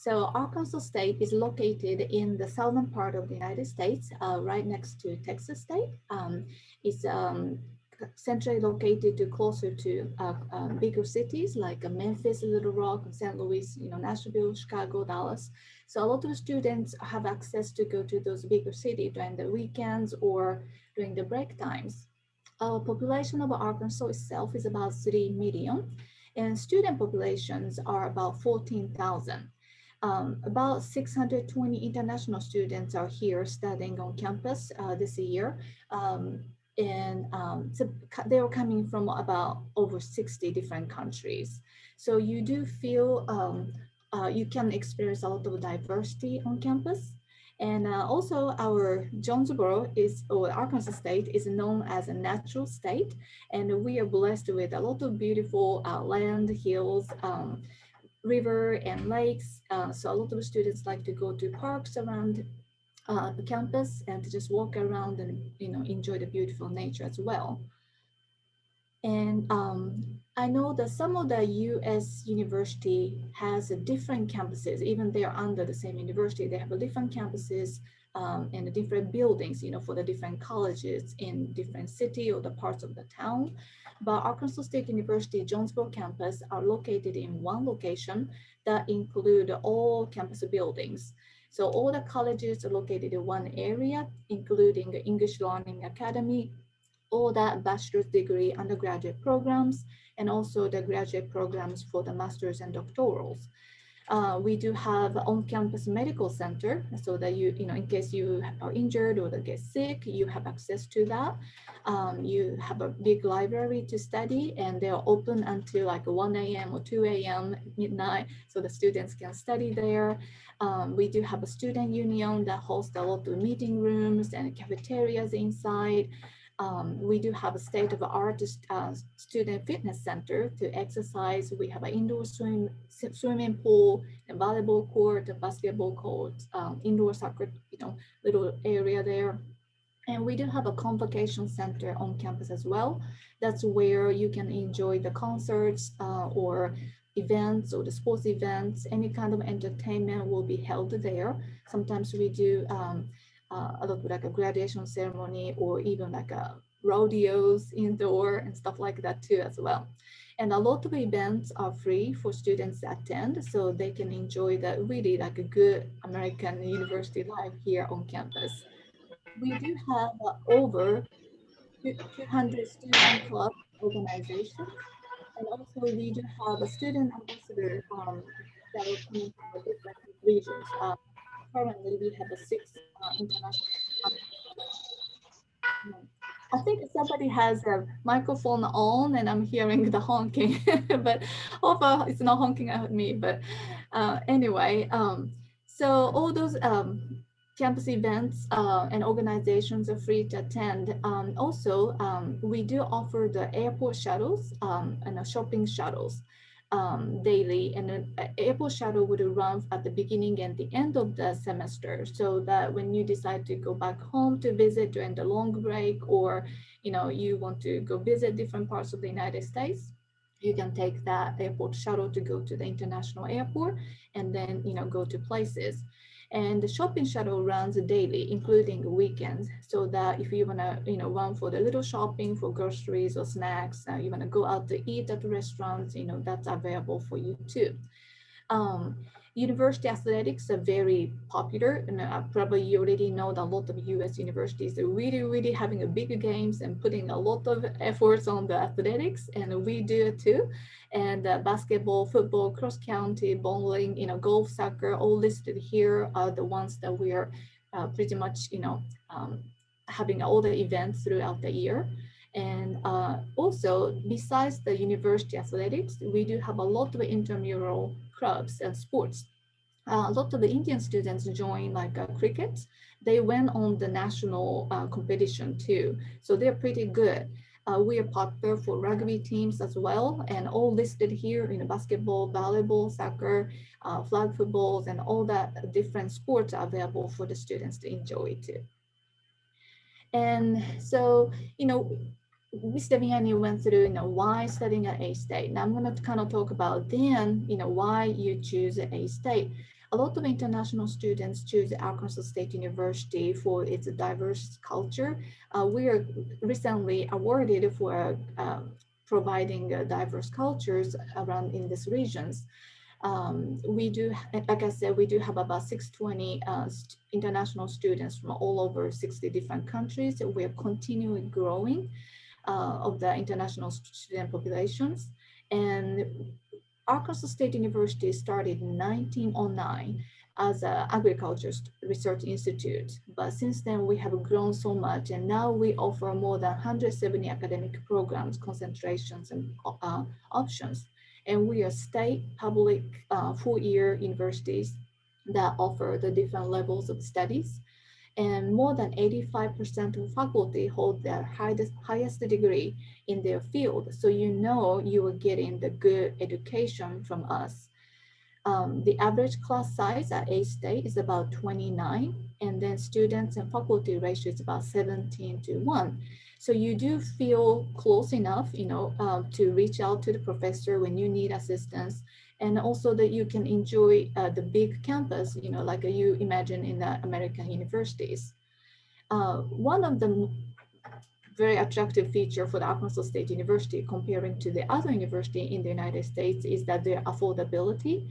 So Arkansas State is located in the southern part of the United States, right next to Texas State. It's centrally located to closer to bigger cities like Memphis, Little Rock, St. Louis, Nashville, Chicago, Dallas. So a lot of students have access to go to those bigger cities during the weekends or during the break times. Population of Arkansas itself is about 3 million, and student populations are about 14,000. About 620 international students are here studying on campus this year. So they are coming from about over 60 different countries. So you do feel you can experience a lot of diversity on campus. And also our Jonesboro or Arkansas State is known as a natural state. And we are blessed with a lot of beautiful land, hills, river and lakes. So a lot of students like to go to parks around the campus and to just walk around and enjoy the beautiful nature as well. And I know that some of the U.S. university has a different campuses, even they are under the same university, they have a different campuses and different buildings, for the different colleges in different city or the parts of the town. But Arkansas State University Jonesboro campus are located in one location that include all campus buildings. So all the colleges are located in one area, including English Learning Academy, all that bachelor's degree undergraduate programs, and also the graduate programs for the master's and doctorals. We do have on-campus medical center so that in case you are injured or get sick, you have access to that. You have a big library to study, and they're open until like 1 a.m. or 2 a.m. midnight, so the students can study there. We do have a student union that hosts a lot of meeting rooms and cafeterias inside. We do have a state-of-the-art student fitness center to exercise. We have an indoor swimming pool, a volleyball court, a basketball court, indoor soccer, little area there. And we do have a convocation center on campus as well. That's where you can enjoy the concerts or events or the sports events. Any kind of entertainment will be held there. Sometimes we do a lot of like a graduation ceremony or even like a rodeos indoor and stuff like that too as well. And a lot of events are free for students to attend, so they can enjoy the really like a good American university life here on campus. We do have over 200 student club organizations, and also we do have a student ambassador that are coming from the different regions. Currently, we have a 6 international. I think somebody has a microphone on, and I'm hearing the honking, but hopefully it's not honking at me. But anyway, so all those campus events and organizations are free to attend. Also, we do offer the airport shuttles and shopping shuttles daily, and an airport shuttle would run at the beginning and the end of the semester, so that when you decide to go back home to visit during the long break, or you want to go visit different parts of the United States, you can take that airport shuttle to go to the international airport and then go to places. And the shopping shuttle runs daily, including weekends, so that if you want to, run for the little shopping for groceries or snacks, you want to go out to eat at the restaurants, that's available for you too. University athletics are very popular, and probably you already know that a lot of U.S. universities are really, really having a big games and putting a lot of efforts on the athletics, and we do it too. And basketball, football, cross country, bowling, golf, soccer, all listed here are the ones that we are pretty much, having all the events throughout the year. And also, besides the university athletics, we do have a lot of intramural clubs and sports. A lot of the Indian students join like cricket. They went on the national competition too, so they're pretty good. We are popular for rugby teams as well, and all listed here in basketball, volleyball, soccer, flag footballs, and all that different sports are available for the students to enjoy too. And so, Ms. Deviani went through, why studying at A-State. Now I'm going to kind of talk about then, why you choose A-State. a lot of international students choose Arkansas State University for its diverse culture. We are recently awarded for providing diverse cultures around in these regions. We do, like I said, we do have about 620 international students from all over 60 different countries. We're continually growing of the international student populations. And Arkansas State University started in 1909 as an agriculture research institute. But since then, we have grown so much, and now we offer more than 170 academic programs, concentrations, and options. And we are state public 4-year universities that offer the different levels of studies, and more than 85% of faculty hold their highest degree in their field. So you know you are getting the good education from us. The average class size at A State is about 29, and then students and faculty ratio is about 17 to 1. So you do feel close enough, to reach out to the professor when you need assistance, and also that you can enjoy the big campus, like you imagine in the American universities. One of the very attractive feature for the Arkansas State University comparing to the other university in the United States is that their affordability.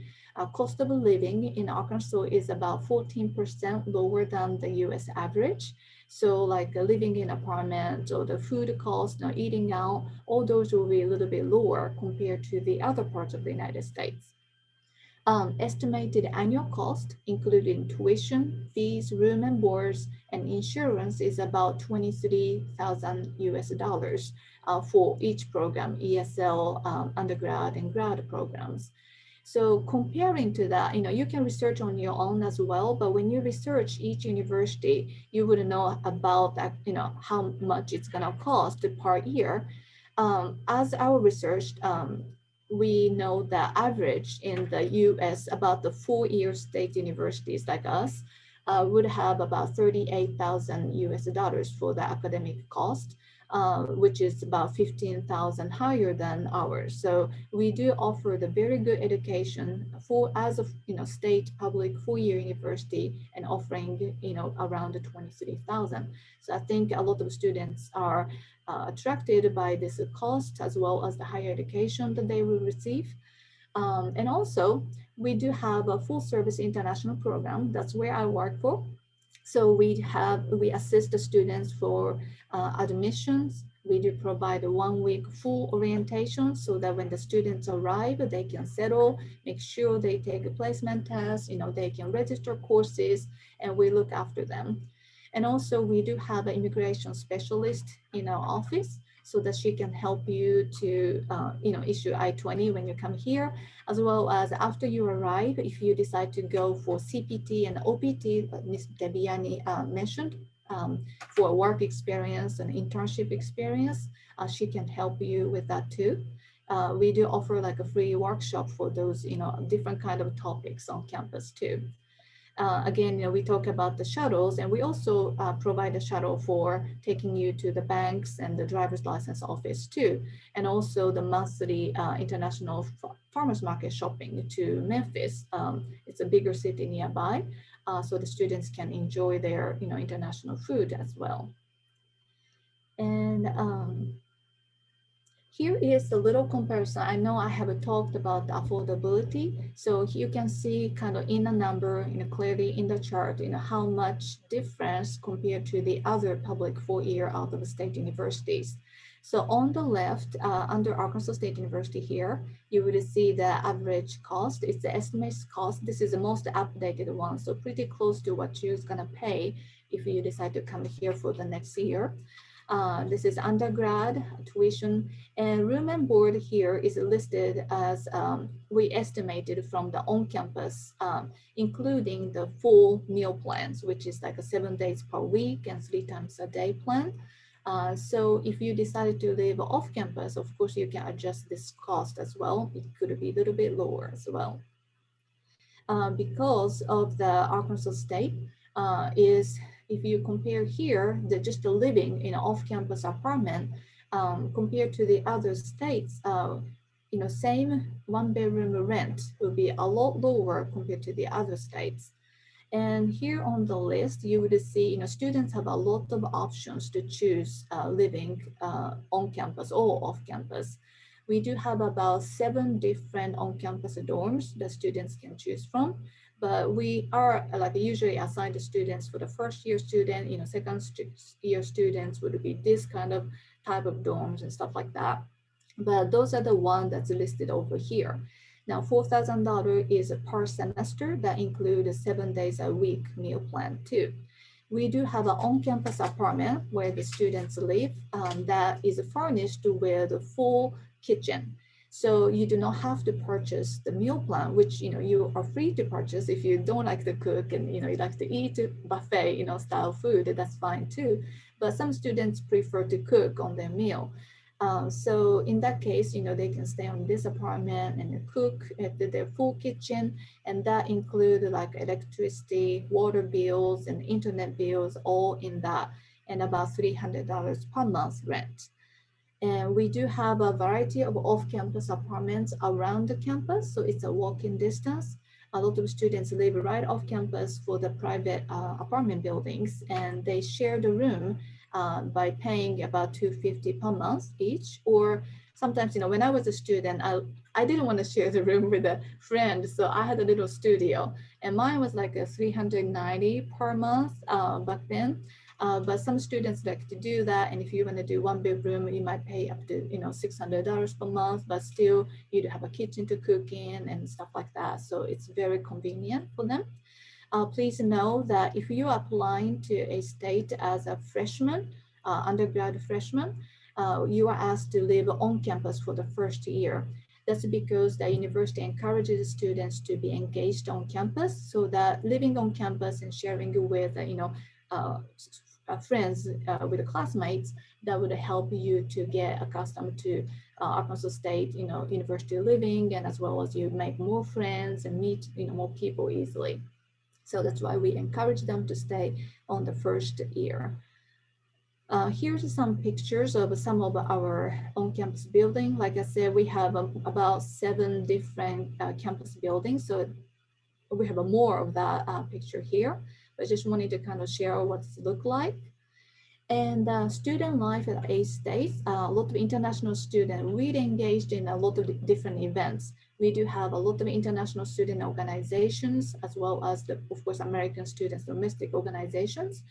Cost of living in Arkansas is about 14% lower than the US average. So like living in apartment or the food cost, eating out, all those will be a little bit lower compared to the other parts of the United States. Estimated annual cost, including tuition, fees, room and boards, and insurance, is about 23,000 US dollars for each program, ESL, undergrad, and grad programs. So comparing to that, you can research on your own as well, but when you research each university, you would know about that, how much it's gonna cost per year. As our research, we know the average in the US about the 4-year state universities like us would have about 38,000 US dollars for the academic cost, which is about 15,000 higher than ours. So we do offer the very good education for as a state public 4-year university and offering around 23,000. So I think a lot of students are attracted by this cost as well as the higher education that they will receive. And also, we do have a full service international program. That's where I work for. So we assist the students for admissions. We do provide a 1-week full orientation so that when the students arrive, they can settle, make sure they take a placement test, they can register courses, and we look after them. And also we do have an immigration specialist in our office so that she can help you to issue I-20 when you come here, as well as after you arrive, if you decide to go for CPT and OPT, Ms. Debiani mentioned, for work experience and internship experience, she can help you with that too. We do offer like a free workshop for those, different kind of topics on campus too. Again, we talk about the shuttles, and we also provide a shuttle for taking you to the banks and the driver's license office too, and also the monthly international farmers market shopping to Memphis. It's a bigger city nearby, so the students can enjoy their international food as well. And here is a little comparison. I know I have talked about the affordability. So you can see kind of in a number, clearly in the chart, how much difference compared to the other public 4-year out of state universities. So on the left, under Arkansas State University here, you will see the average cost. It's the estimated cost. This is the most updated one. So pretty close to what you're gonna pay if you decide to come here for the next year. This is undergrad tuition, and room and board here is listed as we estimated from the on-campus, including the full meal plans, which is like a 7 days per week and 3 times a day plan. So if you decided to live off campus, of course, you can adjust this cost as well. It could be a little bit lower as well. Because of the Arkansas State if you compare here, just the living in an off-campus apartment compared to the other states, same one-bedroom rent will be a lot lower compared to the other states. And here on the list, you would see, students have a lot of options to choose living on campus or off campus. We do have about 7 different on-campus dorms that students can choose from, but we are like usually assigned to students for the first year student, second year students would be this kind of type of dorms and stuff like that. But those are the one that's listed over here. Now, $4,000 is per semester that includes 7 days a week meal plan too. We do have an on-campus apartment where the students live that is furnished with a full kitchen. So you do not have to purchase the meal plan, which you are free to purchase if you don't like to cook and you like to eat buffet style food. That's fine too. But some students prefer to cook on their meal. So in that case, they can stay on this apartment and cook at their full kitchen, and that include like electricity, water bills, and internet bills, all in that, and about $300 per month rent. And we do have a variety of off-campus apartments around the campus, so it's a walking distance. A lot of students live right off campus for the private apartment buildings, and they share the room by paying about $250 per month each. Or sometimes, when I was a student, I didn't want to share the room with a friend, so I had a little studio, and mine was like a $390 per month back then. But some students like to do that, and if you want to do one bedroom, you might pay up to $600 per month, but still you do have a kitchen to cook in and stuff like that. So it's very convenient for them. Please know that if you are applying to a state as a freshman, undergrad freshman, you are asked to live on campus for the first year. That's because the university encourages students to be engaged on campus, so that living on campus and sharing with friends, with the classmates, that would help you to get accustomed to Arkansas State, university living, and as well as you make more friends and meet, more people easily. So that's why we encourage them to stay on the first year. Here's some pictures of some of our on-campus building. Like I said, we have about 7 different campus buildings. So we have more of that picture here, but just wanted to kind of share what it looks like. And student life at A-State, a lot of international students really engaged in a lot of different events. We do have a lot of international student organizations, as well as of course, American students, domestic organizations,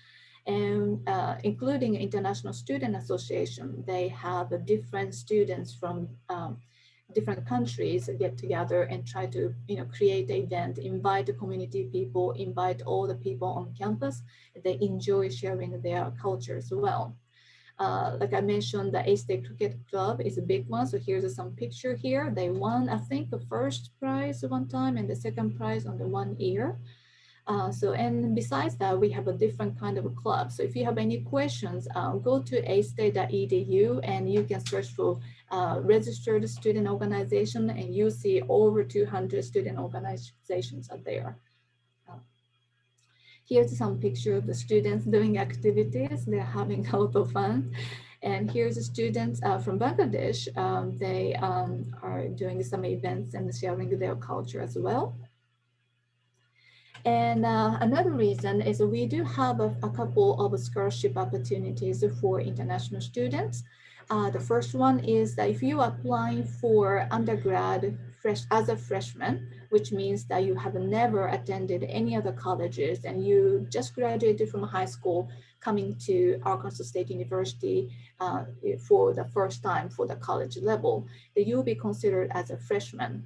and including International Student Association. They have different students from different countries get together and try to create an event, invite the community people, invite all the people on campus. They enjoy sharing their culture as well. Like I mentioned, the A-State Cricket Club is a big one. So here's some picture here. They won, I think, the first prize one time and the second prize on the 1 year. And besides that, we have a different kind of a club. So if you have any questions, go to astate.edu and you can search for registered student organization, and you see over 200 student organizations are there. Here's some picture of the students doing activities. They're having a lot of fun. And here's the students from Bangladesh. They are doing some events and sharing their culture as well. And another reason is we do have a couple of scholarship opportunities for international students. The first one is that if you are applying for undergrad as a freshman, which means that you have never attended any other colleges and you just graduated from high school coming to Arkansas State University for the first time for the college level, that you'll be considered as a freshman.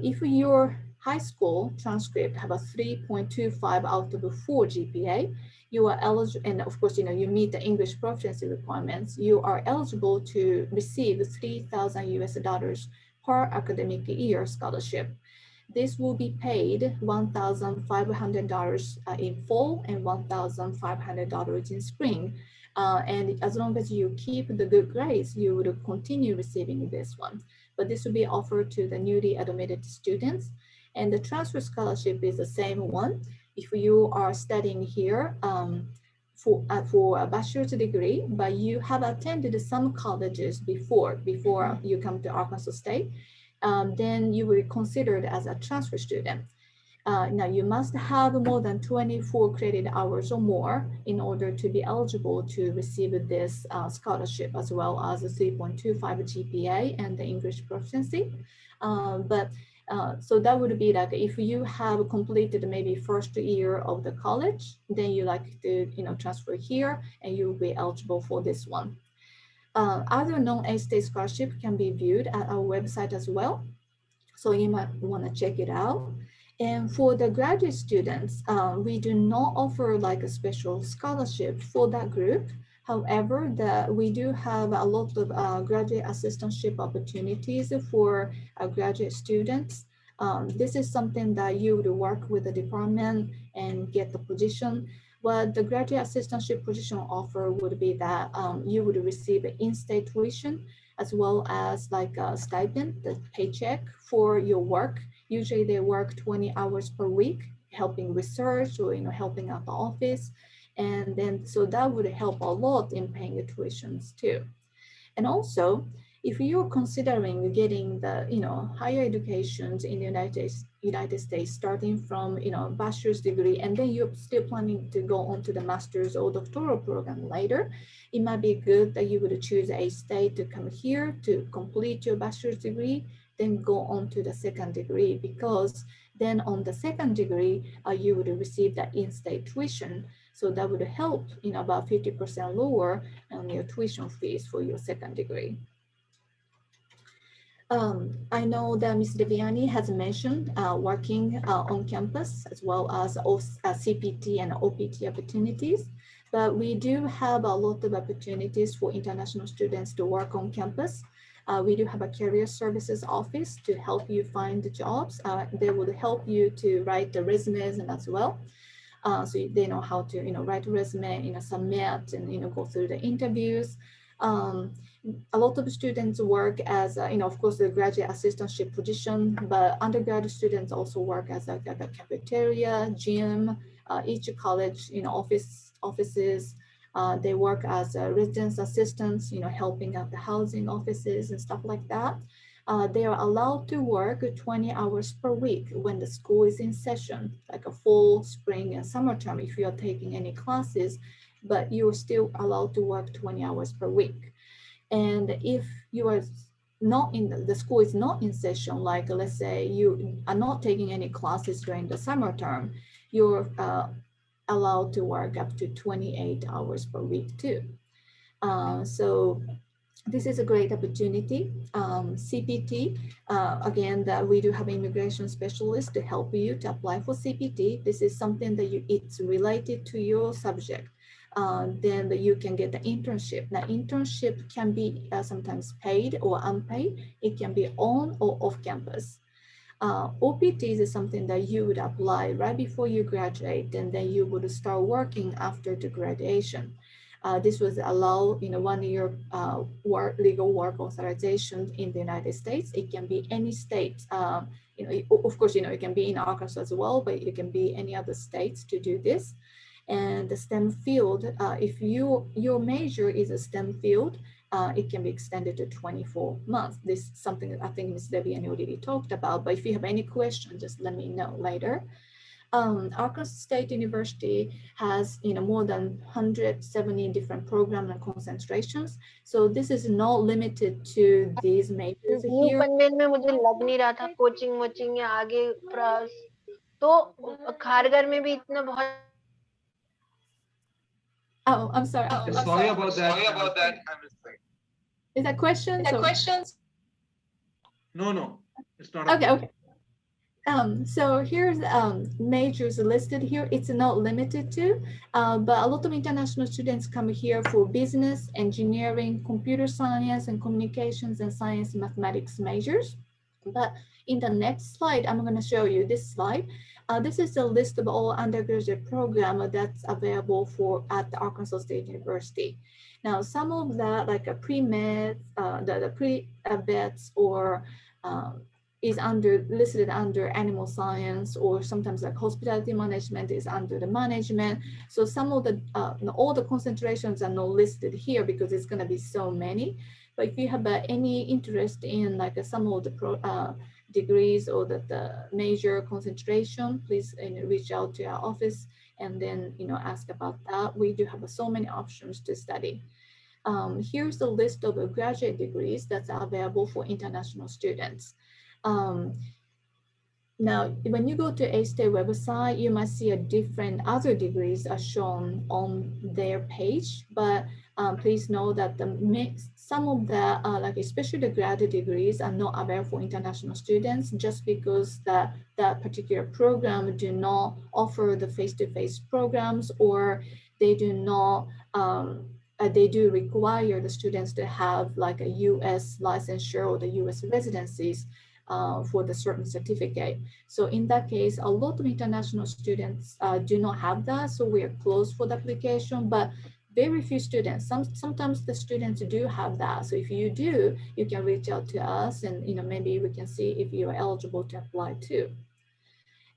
If your high school transcript have a 3.25 out of a 4 GPA, you are eligible, and of course, you meet the English proficiency requirements, you are eligible to receive $3,000 per academic year scholarship. This will be paid $1,500 in fall and $1,500 in spring. And as long as you keep the good grades, you would continue receiving this one. But this will be offered to the newly admitted students. And the transfer scholarship is the same one. If you are studying here for a bachelor's degree, but you have attended some colleges before you come to Arkansas State, then you will be considered as a transfer student. Now you must have more than 24 credit hours or more in order to be eligible to receive this scholarship, as well as a 3.25 GPA and the English proficiency. So that would be like if you have completed maybe first year of the college, then you like to transfer here and you'll be eligible for this one. Other non-A-state scholarship can be viewed at our website as well. So you might want to check it out. And for the graduate students, we do not offer like a special scholarship for that group. However, we do have a lot of graduate assistantship opportunities for graduate students. This is something that you would work with the department and get the position. What the graduate assistantship position offer would be that you would receive in-state tuition, as well as like a stipend, the paycheck for your work. Usually they work 20 hours per week, helping research or helping out the office. And then, so that would help a lot in paying the tuitions too. And also, if you're considering getting the higher educations in the United States, starting from bachelor's degree, and then you're still planning to go on to the master's or doctoral program later, it might be good that you would choose a state to come here to complete your bachelor's degree, then go on to the second degree, because then on the second degree, you would receive that in-state tuition. So that would help about 50% lower on your tuition fees for your second degree. I know that Ms. Deviani has mentioned working on campus, as well as CPT and OPT opportunities, but we do have a lot of opportunities for international students to work on campus. We do have a career services office to help you find the jobs. They will help you to write the resumes and as well. So they know how to write a resume, submit and go through the interviews. A lot of students work as, of course, the graduate assistantship position, but undergraduate students also work as a cafeteria, gym, each college, offices. They work as residence assistants, helping out the housing offices and stuff like that. They are allowed to work 20 hours per week when the school is in session, like a fall, spring, and summer term if you are taking any classes, but you're still allowed to work 20 hours per week. And if you are not in the school is not in session, like let's say you are not taking any classes during the summer term, you're allowed to work up to 28 hours per week too. So this is a great opportunity. CPT, again, that we do have immigration specialists to help you to apply for CPT. This is something that it's related to your subject. Then you can get the internship. Now, internship can be sometimes paid or unpaid. It can be on or off campus. OPT is something that you would apply right before you graduate, and then you would start working after the graduation. This was allow 1 year legal work authorization in the United States. It can be any state. Of course, it can be in Arkansas as well, but it can be any other states to do this. And the STEM field, if your major is a STEM field, it can be extended to 24 months. This is something that I think Ms. Deviani already talked about, but if you have any questions, just let me know later. Arkansas State University has more than 170 different programs and concentrations. So this is not limited to these majors here. Panvel में मुझे लग नहीं रहा था coaching वोचिंग या आगे तो खारगर में भी इतना बहुत Oh, I'm sorry. Sorry about that. Is that questions? No, it's not. Okay. So here's majors listed here. It's not limited to, but a lot of international students come here for business, engineering, computer science, and communications and science and mathematics majors. But in the next slide, I'm going to show you this slide. This is a list of all undergraduate programs that's available at the Arkansas State University. Now, some of that, like a pre-med, the pre-vets or is listed under animal science, or sometimes like hospitality management is under the management. So some of the, all the concentrations are not listed here because it's gonna be so many. But if you have any interest in like some of the degrees or the major concentration, please reach out to our office and then ask about that. We do have so many options to study. Here's the list of graduate degrees that's available for international students. Now, when you go to A-State website, you might see a different other degrees are shown on their page, but please know that some of the, like especially the graduate degrees are not available for international students just because that particular program do not offer the face-to-face programs, or they do not, they do require the students to have like a US licensure or the US residencies for the certain certificate. So in that case, a lot of international students do not have that. So we are closed for the application, but very few students, sometimes the students do have that. So if you do, you can reach out to us and maybe we can see if you are eligible to apply too.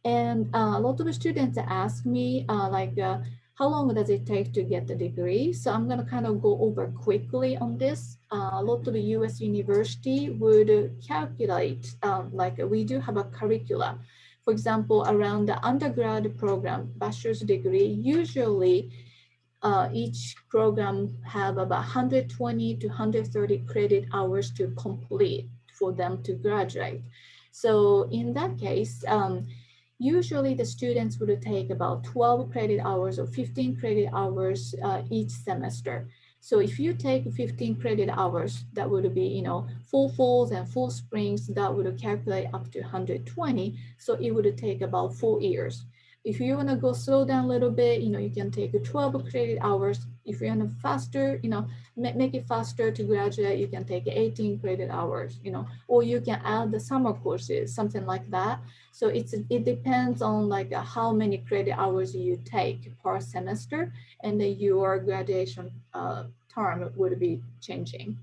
And a lot of students ask me how long does it take to get the degree? So I'm gonna kind of go over quickly on this. A lot of the US university would calculate, like we do have a curricula. For example, around the undergrad program, bachelor's degree, usually each program have about 120 to 130 credit hours to complete for them to graduate. So in that case, usually the students would take about 12 credit hours or 15 credit hours each semester. So if you take 15 credit hours, that would be, full falls and full springs, that would calculate up to 120. So it would take about 4 years. If you want to go slow down a little bit, you can take 12 credit hours. If you want to faster, make it faster to graduate, you can take 18 credit hours, or you can add the summer courses, something like that. So it depends on like how many credit hours you take per semester, and then your graduation term would be changing.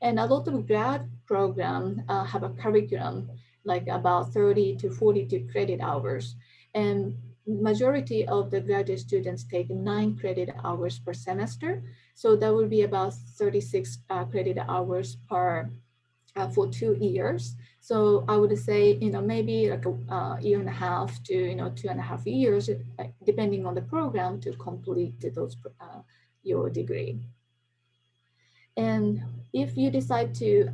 And a lot of grad programs have a curriculum like about 30 to 42 credit hours. And majority of the graduate students take 9 credit hours per semester. So that would be about 36 credit hours per for 2 years. So I would say, maybe like a year and a half to, 2.5 years, depending on the program to complete those your degree. And if you decide to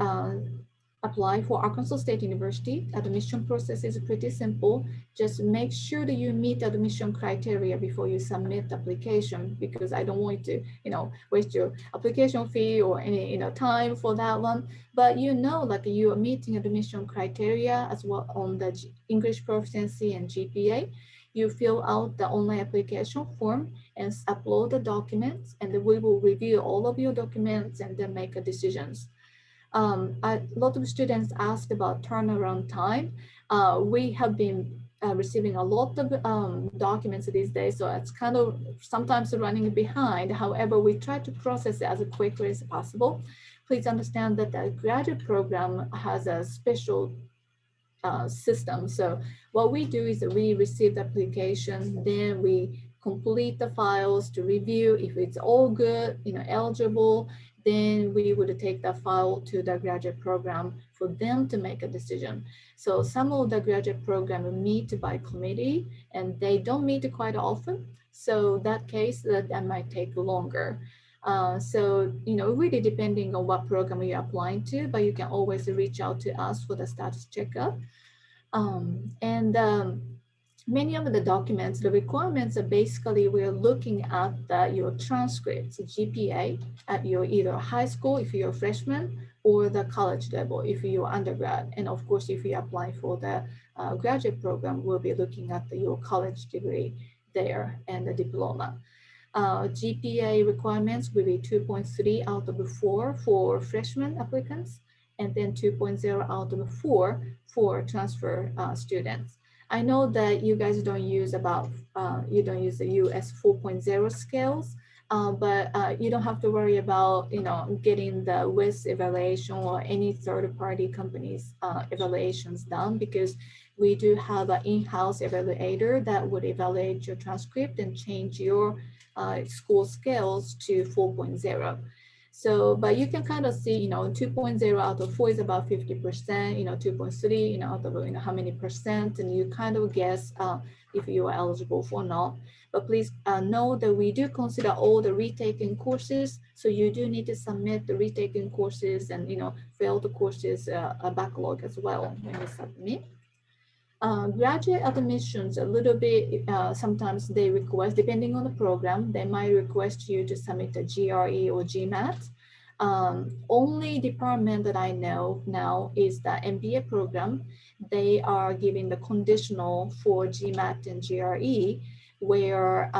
apply for Arkansas State University, admission process is pretty simple. Just make sure that you meet the admission criteria before you submit the application, because I don't want you to, waste your application fee or any, time for that one. But like you are meeting admission criteria as well on the English proficiency and GPA. You fill out the online application form and upload the documents, and then we will review all of your documents and then make a decisions. A lot of students ask about turnaround time. We have been receiving a lot of documents these days, so it's kind of sometimes running behind. However, we try to process it as quickly as possible. Please understand that the graduate program has a special system. So what we do is that we receive the application, then we complete the files to review. If it's all good, eligible, then we would take that file to the graduate program for them to make a decision. So some of the graduate program meet by committee, and they don't meet quite often. So that case, that might take longer. So, really depending on what program you're applying to, but you can always reach out to us for the status checkup. Many of the documents, the requirements are basically, we're looking at your transcripts, GPA at your either high school if you're a freshman, or the college level if you're undergrad. And of course, if you apply for the graduate program, we'll be looking at your college degree there and the diploma. GPA requirements will be 2.3 out of 4 for freshman applicants, and then 2.0 out of 4 for transfer students. I know that you guys don't use you don't use the US 4.0 scales. but you don't have to worry about, getting the WIS evaluation or any third-party companies' evaluations done, because we do have an in-house evaluator that would evaluate your transcript and change your school skills to 4.0. So, but you can kind of see, 2.0 out of 4 is about 50%, 2.3, out of, how many percent, and you kind of guess if you are eligible for or not. But please know that we do consider all the retaken courses. So you do need to submit the retaken courses and, failed courses a backlog as well when you submit. Graduate admissions, a little bit, sometimes they request, depending on the program, they might request you to submit a GRE or GMAT. Only department that I know now is the MBA program. They are giving the conditional for GMAT and GRE, where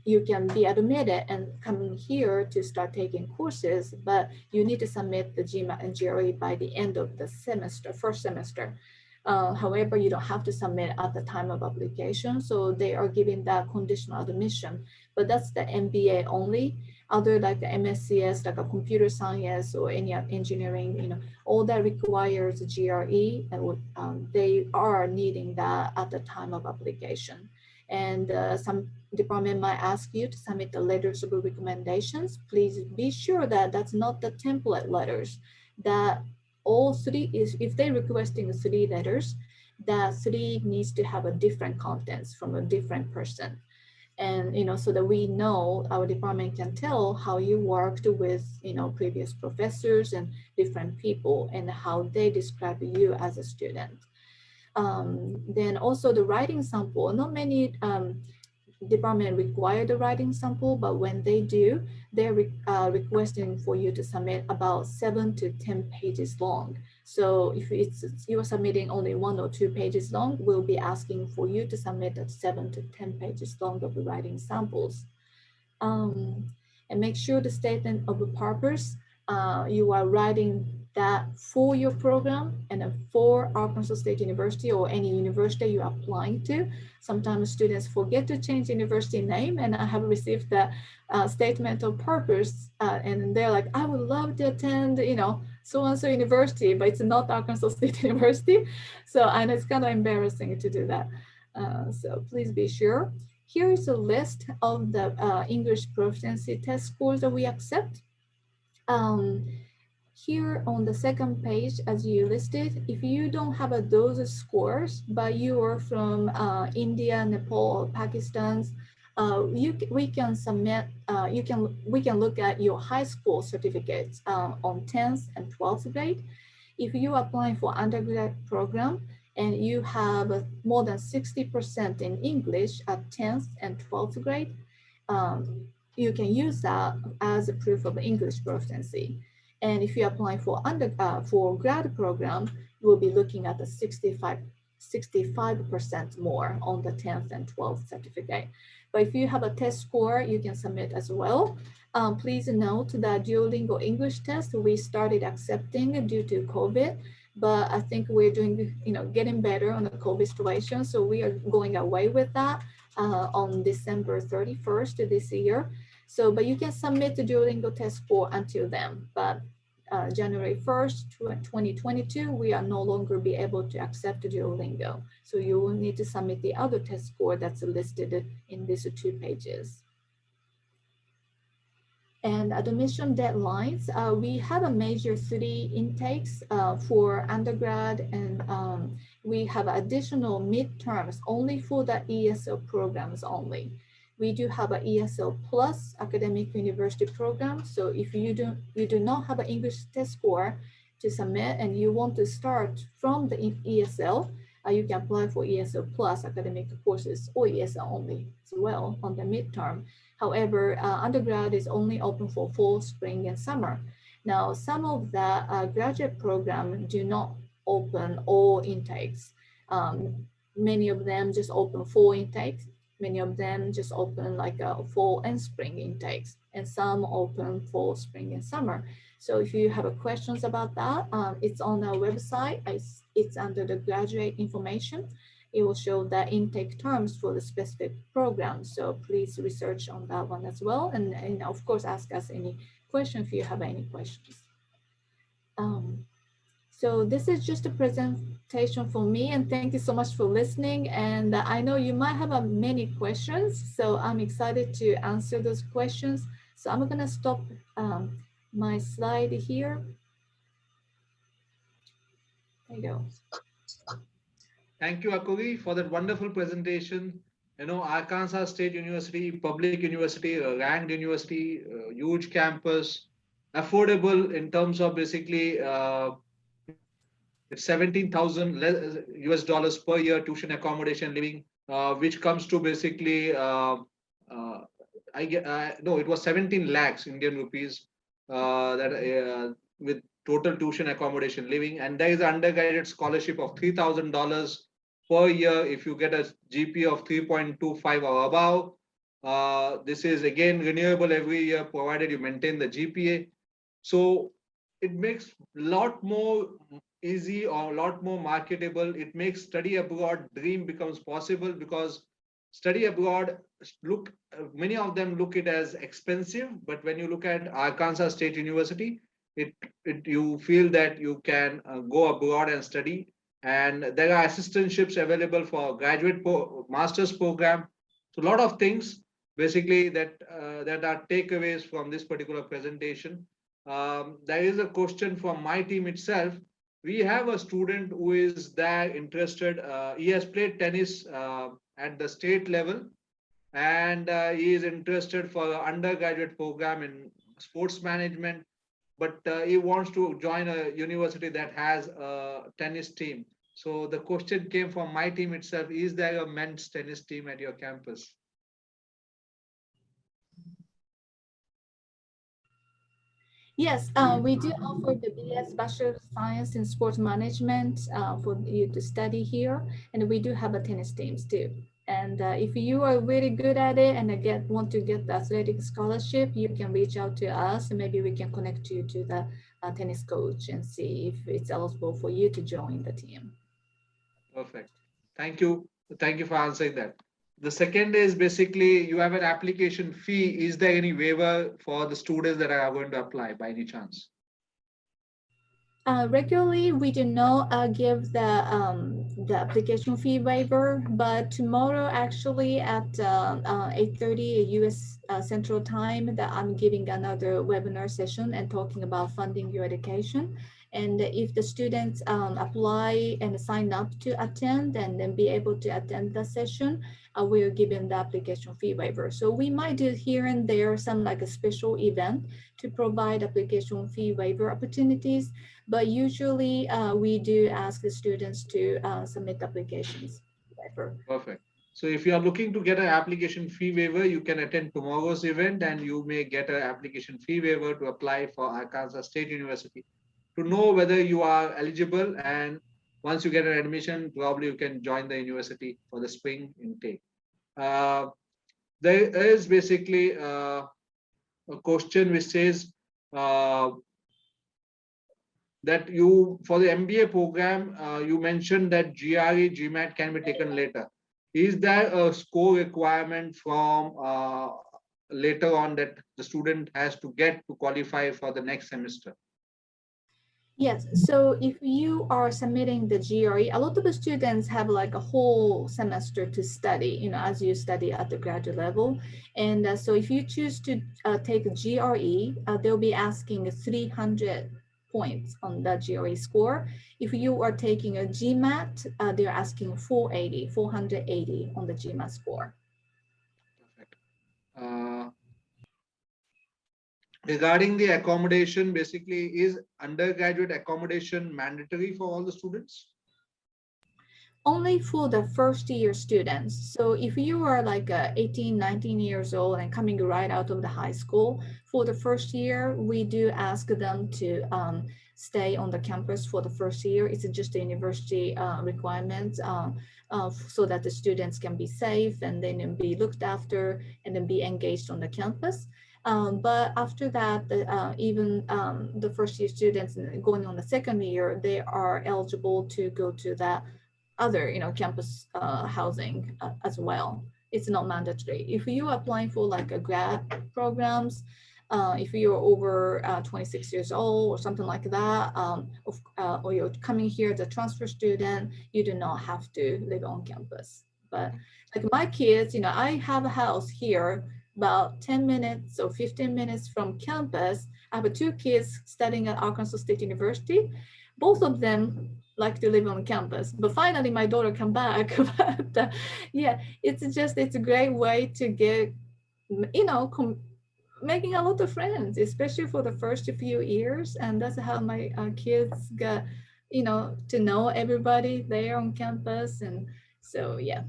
you can be admitted and come here to start taking courses, but you need to submit the GMAT and GRE by the end of the semester, first semester. However, you don't have to submit at the time of application. So they are giving that conditional admission, but that's the MBA only. Other like the MSCS, like a computer science or any engineering, all that requires GRE, and they are needing that at the time of application. And some department might ask you to submit the letters of recommendations. Please be sure that that's not the template letters, that all three is, if they're requesting 3 letters, that 3 needs to have a different contents from a different person. And, so that we know, our department can tell how you worked with, previous professors and different people and how they describe you as a student. Then also the writing sample, not many department require the writing sample, but when they do, they're requesting for you to submit about 7 to 10 pages long. So if you are submitting only 1 or 2 pages long, we'll be asking for you to submit 7 to 10 pages long of the writing samples. And make sure the statement of the purpose, you are writing that for your program and for Arkansas State University or any university you're applying to. Sometimes students forget to change university name, and I have received the statement of purpose, and they're like, I would love to attend, so-and-so university, but it's not Arkansas State University. So, and it's kind of embarrassing to do that. So please be sure. Here is a list of the English proficiency test scores that we accept. Here on the second page, as you listed, if you don't have those scores, but you are from India, Nepal, or Pakistan, we can submit, we can look at your high school certificates on 10th and 12th grade. If you are applying for undergraduate program and you have more than 60% in English at 10th and 12th grade, you can use that as a proof of English proficiency. And if you're applying for grad program, you will be looking at the 65% more on the 10th and 12th certificate. But if you have a test score, you can submit as well. Please note that Duolingo English test, we started accepting due to COVID, but I think we're doing, getting better on the COVID situation. So we are going away with that on December 31st this year. So, but you can submit the Duolingo test score until then, but January 1st, 2022, we are no longer be able to accept Duolingo. So you will need to submit the other test score that's listed in these 2 pages. And admission deadlines, we have a major 3 intakes for undergrad, and we have additional midterms only for the ESL programs only. We do have an ESL Plus academic university program. So if you do not have an English test score to submit and you want to start from the ESL, you can apply for ESL Plus academic courses or ESL only as well on the midterm. However, undergrad is only open for fall, spring, and summer. Now, some of the graduate programs do not open all intakes. Many of them just open fall intakes. Many of them just open like fall and spring intakes, and some open fall, spring, and summer. So if you have questions about that, it's on our website. It's under the graduate information. it will show the intake terms for the specific program. So please research on that one as well. And of course, ask us any question if you have any questions. So this is just a presentation for me, and thank you so much for listening. And I know you might have many questions, so I'm excited to answer those questions. So I'm gonna stop my slide here. There you go. Thank you, Akuri, for that wonderful presentation. You know, Arkansas State University, public university, ranked university, huge campus, affordable in terms of basically it's 17,000 US dollars per year tuition accommodation living, which comes to basically no, it was 17 lakhs Indian rupees that with total tuition accommodation living, and there is an undergraduate scholarship of $3,000 per year if you get a GPA of 3.25 or above. This is again renewable every year provided you maintain the GPA. So it makes a lot more easy or a lot more marketable. It makes study abroad dream becomes possible, because study abroad look many of them look it as expensive, but when you look at Arkansas State University, it you feel that you can go abroad and study, and there are assistantships available for master's program. So a lot of things basically that are takeaways from this particular presentation. There is a question from my team itself. We have a student who is there interested. He has played tennis at the state level, and he is interested for an undergraduate program in sports management, but he wants to join a university that has a tennis team. So the question came from my team itself: is there a men's tennis team at your campus? Yes, we do offer the BS Bachelor of Science in Sports Management for you to study here, and we do have a tennis teams too. And if you are really good at it and want to get the athletic scholarship, you can reach out to us, and maybe we can connect you to the tennis coach and see if it's eligible for you to join the team. Perfect. Thank you. Thank you for answering that. The second is basically you have an application fee. Is there any waiver for the students that are going to apply by any chance? Regularly, we do not give the application fee waiver, but tomorrow actually at 8:30 US Central Time, that I'm giving another webinar session and talking about funding your education. And if the students apply and sign up to attend and then be able to attend the session, we'll give them the application fee waiver. So we might do here and there some like a special event to provide application fee waiver opportunities. But usually we do ask the students to submit applications. Perfect. So if you are looking to get an application fee waiver, you can attend tomorrow's event and you may get an application fee waiver to apply for Arkansas State University to know whether you are eligible. And once you get an admission, probably you can join the university for the spring intake. There is basically a question which says, that you, for the MBA program, you mentioned that GRE, GMAT can be taken later. Is there a score requirement from later on that the student has to get to qualify for the next semester? Yes, so if you are submitting the GRE, a lot of the students have like a whole semester to study, you know, as you study at the graduate level. And so if you choose to take a GRE, they'll be asking 300 points on the GRE score. If you are taking a GMAT, they're asking 480 on the GMAT score. Perfect. Regarding the accommodation, basically, is undergraduate accommodation mandatory for all the students? Only for the first year students. So if you are like 18, 19 years old and coming right out of the high school, for the first year, we do ask them to stay on the campus for the first year. It's just a university requirement so that the students can be safe and then be looked after and then be engaged on the campus. But after that, even the first year students going on the second year, they are eligible to go to that other, campus housing as well. It's not mandatory. If you are applying for like a grad programs, if you're over 26 years old or something like that, or you're coming here as a transfer student, you do not have to live on campus. But like my kids, I have a house here about 10 minutes or 15 minutes from campus. I have two kids studying at Arkansas State University. Both of them like to live on campus, but finally my daughter come back. But yeah, it's a great way to get, making a lot of friends, especially for the first few years. And that's how my kids got, to know everybody there on campus. And so, yeah.